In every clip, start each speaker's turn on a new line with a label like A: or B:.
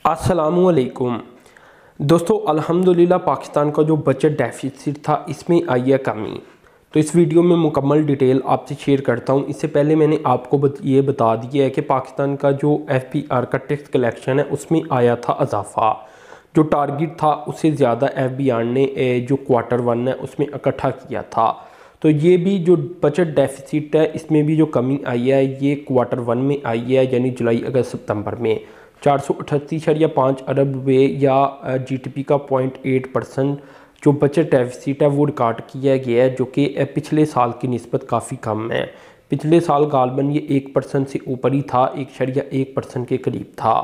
A: अस्सलामुअलैकुम दोस्तों, अल्हम्दुलिल्लाह पाकिस्तान का जो बजट डेफिसिट था इसमें आई है कमी। तो इस वीडियो में मुकम्मल डिटेल आपसे शेयर करता हूं। इससे पहले मैंने आपको ये बता दिया है कि पाकिस्तान का जो FBR का टैक्स कलेक्शन है उसमें आया था इजाफा। जो टारगेट था उससे ज़्यादा FBR ने जो Q1 है उसमें इकट्ठा किया था। तो ये भी जो बजट डेफिसिट है इसमें भी जो कमी आई है ये Q1 में आई है, यानी जुलाई अगस्त सितंबर में 438.5 अरब रुपये या GDP का 0.8% जो बजट डेफिसिट है वो रिकॉर्ड किया गया है, जो कि पिछले साल की निस्बत काफ़ी कम है। पिछले साल गालबन ये 1% से ऊपर ही था, 1.1% के करीब था।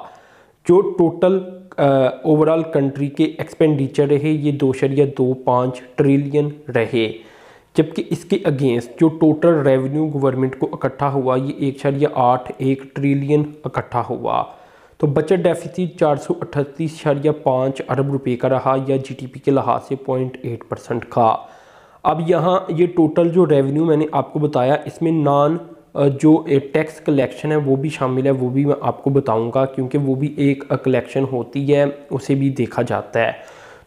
A: जो टोटल ओवरऑल कंट्री के एक्सपेंडिचर रहे ये 2.25 ट्रिलियन रहे, जबकि इसके अगेंस्ट जो टोटल रेवेन्यू गवर्नमेंट को इकट्ठा हुआ ये 1.81 ट्रिलियन इकट्ठा हुआ। तो बजट डेफिसिट 438.5 अरब रुपए का रहा या GDP के लिहाज से 0.8% का। अब यहाँ ये टोटल जो रेवेन्यू मैंने आपको बताया इसमें नॉन जो टैक्स कलेक्शन है वो भी शामिल है, वो भी मैं आपको बताऊंगा क्योंकि वो भी एक कलेक्शन होती है, उसे भी देखा जाता है।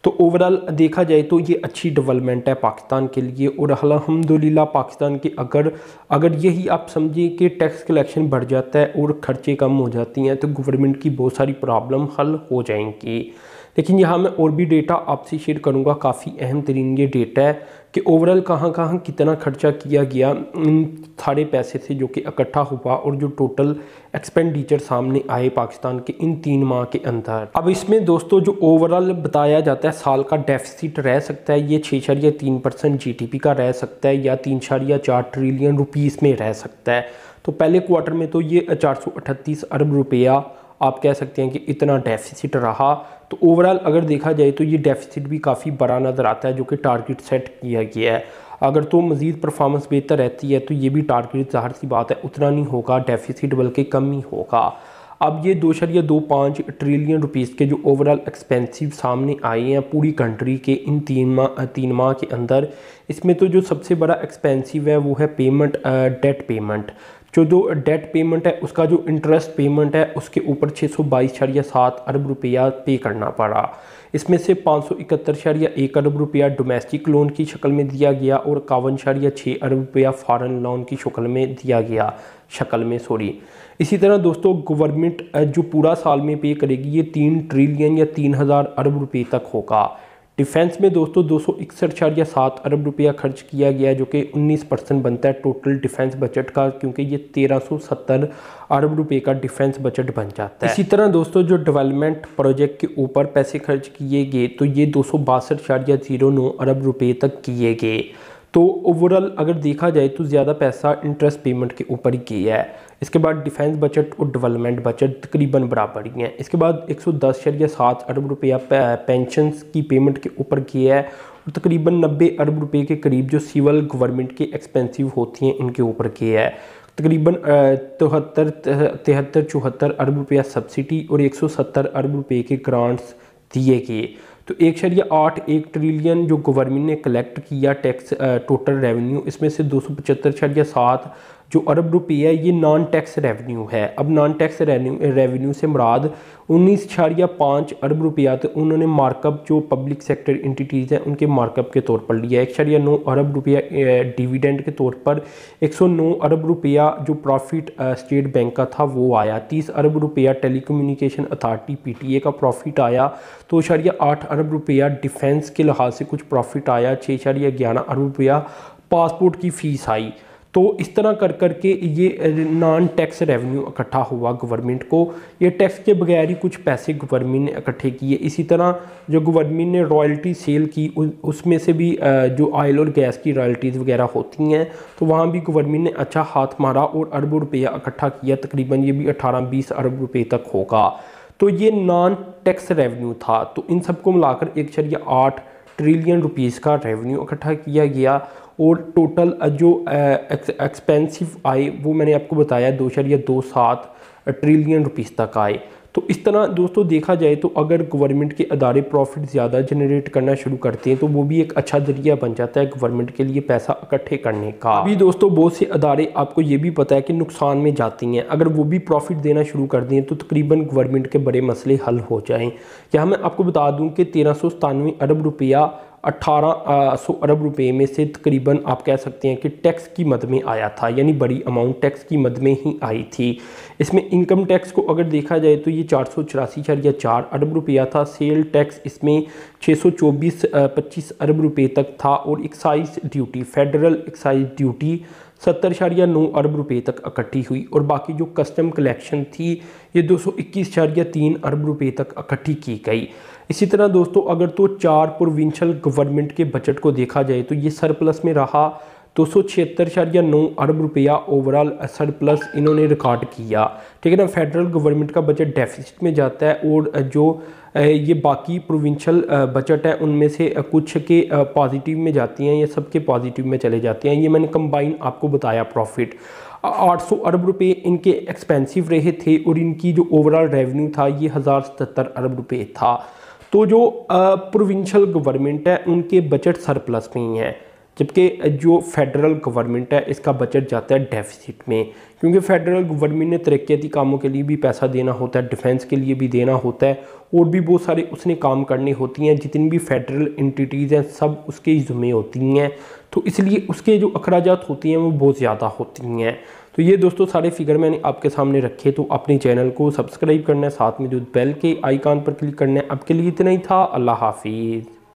A: तो ओवरऑल देखा जाए तो ये अच्छी डेवलपमेंट है पाकिस्तान के लिए। और अल्हम्दुलिल्लाह पाकिस्तान के अगर यही आप समझिए कि टैक्स कलेक्शन बढ़ जाता है और खर्चे कम हो जाती हैं तो गवर्नमेंट की बहुत सारी प्रॉब्लम हल हो जाएंगी। लेकिन यहाँ मैं और भी डेटा आपसे शेयर करूँगा, काफ़ी अहम तरीन ये डेटा है कि ओवरऑल कहाँ कहाँ कितना खर्चा किया गया इन सारे पैसे से जो कि इकट्ठा हुआ और जो टोटल एक्सपेंडिचर सामने आए पाकिस्तान के इन 3 माह के अंदर। अब इसमें दोस्तों जो ओवरऑल बताया जाता है साल का डेफिसिट रह सकता है ये 6.3% GDP का रह सकता है या 3.4 ट्रिलियन रुपीस में रह सकता है। तो पहले क्वार्टर में तो ये 438 अरब रुपया आप कह सकते हैं कि इतना डेफिसिट रहा। तो ओवरऑल अगर देखा जाए तो ये डेफिसिट भी काफ़ी बड़ा नज़र आता है जो कि टारगेट सेट किया गया है। अगर तो मज़ीद परफॉर्मेंस बेहतर रहती है तो ये भी टारगेट ज़ाहिर सी बात है उतना नहीं होगा डेफिसिट, बल्कि कम ही होगा। अब ये 2.25 ट्रिलियन रुपीस के जो ओवरऑल एक्सपेंसिव सामने आए हैं पूरी कंट्री के इन 3 माह के अंदर, इसमें तो जो सबसे बड़ा एक्सपेंसिव है वो है पेमेंट, डेट पेमेंट। जो डेट पेमेंट है उसका जो इंटरेस्ट पेमेंट है उसके ऊपर 622.7 अरब रुपया पे करना पड़ा। इसमें से 571.1 अरब रुपया डोमेस्टिक लोन की शक्ल में दिया गया और 51.6 अरब रुपया फॉरेन लोन की शक्ल में इसी तरह दोस्तों गवर्नमेंट जो पूरा साल में पे करेगी ये 3 ट्रिलियन या 3000 अरब रुपये तक होगा। डिफेंस में दोस्तों 261.7 अरब रुपया खर्च किया गया जो कि 19% बनता है टोटल डिफेंस बजट का, क्योंकि ये 1370 अरब रुपए का डिफेंस बजट बन जाता है। इसी तरह दोस्तों जो डेवलपमेंट प्रोजेक्ट के ऊपर पैसे खर्च किए गए तो ये 262.09 अरब रुपए तक किए गए। तो ओवरऑल अगर देखा जाए तो ज़्यादा पैसा इंटरेस्ट पेमेंट के ऊपर ही किया है। इसके बाद डिफेंस बजट और डेवलपमेंट बजट तकरीबन बराबर ही हैं। इसके बाद 110.7 अरब रुपया पेंशन्स की पेमेंट के ऊपर किया है और तकरीबन 90 अरब रुपये के करीब जो सिविल गवर्नमेंट के एक्सपेंसिव होती हैं इनके ऊपर किया है। तकरीबन 73-74 अरब रुपया सब्सिडी और 170 अरब रुपये के ग्रांट्स दिए गए। तो 1.81 ट्रिलियन जो गवर्नमेंट ने कलेक्ट किया टैक्स टोटल रेवेन्यू, इसमें से 275.7 जो अरब रुपये है ये नॉन टैक्स रेवेन्यू है। अब नॉन टैक्स रेवेन्यू से मुराद 19.5 अरब रुपया तो उन्होंने मार्कअप जो पब्लिक सेक्टर एंटिटीज़ हैं उनके मार्कअप के तौर पर लिया। 1.9 अरब रुपया डिविडेंड के तौर पर, 109 अरब रुपया जो प्रॉफिट स्टेट बैंक का था वो आया, 30 अरब रुपया टेलीकम्युनिकेशन अथॉरिटी PTA का प्रॉफिट आया, 2.8 अरब रुपया डिफेंस के लिहाज से कुछ प्रॉफिट आया, 6.11 अरब रुपया पासपोर्ट की फ़ीस आई। तो इस तरह कर करके ये नॉन टैक्स रेवेन्यू इकट्ठा हुआ गवर्नमेंट को। ये टैक्स के बगैर ही कुछ पैसे गवर्नमेंट ने इकट्ठे किए। इसी तरह जो गवर्नमेंट ने रॉयल्टी सेल की उसमें से भी जो ऑयल और गैस की रॉयल्टीज़ वगैरह होती हैं तो वहाँ भी गवर्नमेंट ने अच्छा हाथ मारा और अरबों रुपया इकट्ठा किया, तकरीबन ये भी 18-20 अरब रुपये तक होगा। तो ये नॉन टैक्स रेवेन्यू था। तो इन सबको मिलाकर 1.8 ट्रिलियन रुपीस का रेवेन्यू इकट्ठा किया गया और टोटल जो एक्सपेंसिव आए वो मैंने आपको बताया 2.27 ट्रिलियन रुपीस तक आए। तो इस तरह दोस्तों देखा जाए तो अगर गवर्नमेंट के अदारे प्रॉफिट ज़्यादा जनरेट करना शुरू करते हैं तो वो भी एक अच्छा जरिया बन जाता है गवर्नमेंट के लिए पैसा इकट्ठे करने का। अभी दोस्तों बहुत से अदारे आपको ये भी पता है कि नुकसान में जाती हैं, अगर वो भी प्रॉफिट देना शुरू कर दें तो तकरीबन गवर्नमेंट के बड़े मसले हल हो जाएँ। यहाँ मैं आपको बता दूँ कि 1397 अरब रुपया 1800 अरब रुपए में से तकरीबन आप कह सकते हैं कि टैक्स की मद में आया था, यानी बड़ी अमाउंट टैक्स की मद में ही आई थी। इसमें इनकम टैक्स को अगर देखा जाए तो ये 484.4 अरब रुपया था। सेल टैक्स इसमें 624.25 अरब रुपए तक था और excise duty, federal excise duty 70.9 अरब रुपए तक इकट्ठी हुई और बाकी जो कस्टम कलेक्शन थी ये 221.3 अरब रुपए तक इकट्ठी की गई। इसी तरह दोस्तों अगर तो 4 प्रोविंशियल गवर्नमेंट के बजट को देखा जाए तो ये सरप्लस में रहा, 276.9 अरब रुपया ओवरऑल सरप्लस इन्होंने रिकॉर्ड किया, ठीक है ना। फेडरल गवर्नमेंट का बजट डेफिसिट में जाता है और जो ये बाकी प्रोविंशियल बजट है उनमें से कुछ के पॉजिटिव में जाती हैं, ये सबके पॉजिटिव में चले जाते हैं। ये मैंने कंबाइन आपको बताया। प्रॉफिट 800 अरब रुपए इनके एक्सपेंसिव रहे थे और इनकी जो ओवरऑल रेवेन्यू था ये 1077 अरब रुपए था। तो जो प्रोविंशियल गवर्नमेंट है उनके बजट सरप्लस में ही है, जबकि जो फेडरल गवर्नमेंट है इसका बजट जाता है डेफिसिट में, क्योंकि फेडरल गवर्नमेंट ने तरक्याती कामों के लिए भी पैसा देना होता है, डिफेंस के लिए भी देना होता है और भी बहुत सारे उसने काम करने होती हैं। जितनी भी फेडरल एंटिटीज़ हैं सब उसके ही ज़िम्मे होती हैं, तो इसलिए उसके जो अखराजात होती हैं वो बहुत ज़्यादा होती हैं। तो ये दोस्तों सारे फिगर मैंने आपके सामने रखे। तो अपने चैनल को सब्सक्राइब करना है, साथ में जो बेल के आइकॉन पर क्लिक करना है। अब के लिए इतना ही था। अल्लाह हाफिज़।